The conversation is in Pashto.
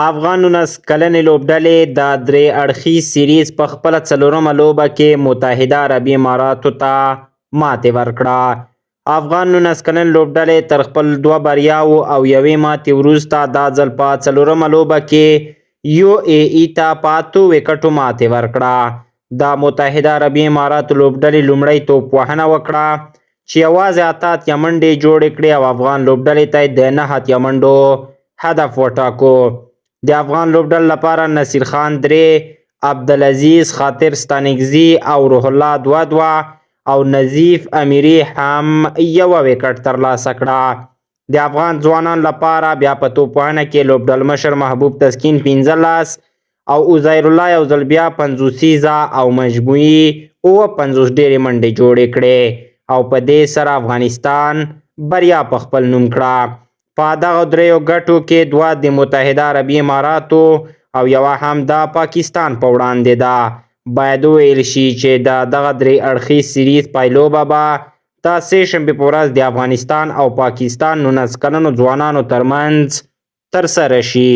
افغان 19 کلنې لوبډلې د درې اړخیز سیریز په خپله څلورمه لوبه کې متحده عربي اماراتو ته ماتې ورکړه. افغان 19 کلنې لوبډلې تر خپل 2 بریاوو او یوې ماتې وروسته دا ځل په څلورمه لوبه کې یو ای ای ته په 8 وکټو ماتې ورکړه. د متحده عربي اماراتو لوبډلې لومړی توپوهنه وکړه چې یوازې 8 اتیا منډې جوړې کړې او افغان لوبډلې ته د 9 اتیا منډو هدف وټاکو. د افغان لوبډلې لپاره نصیر خان 3، عبدالعزیز خاطر ستانکزي او روح الله 2 او نظیف امیري هم 1 وکټ ترلاسه کړه. د افغان ځوانانو لپاره بیا په توپوهنه کې لوبډل مشر محبوب تسکین 15 او عزیر الله یو ځل بیا 50 او مجموعي 50 ډېرې منډې جوړې کړې او په دې سره افغانستان بریا په خپل نوم کړه. په دغه دریو ګټو کې 2 د متحده عربي اماراتو او یوه هم د پاکستان په وړاندې ده. باید وویل شي چې دغه درې اړخیز سیریز پایلوبه به د سه‌شنبې په ورځ د افغانستان او پاکستان 19 کلنو ځوانانو ترمنځ ترسره شي.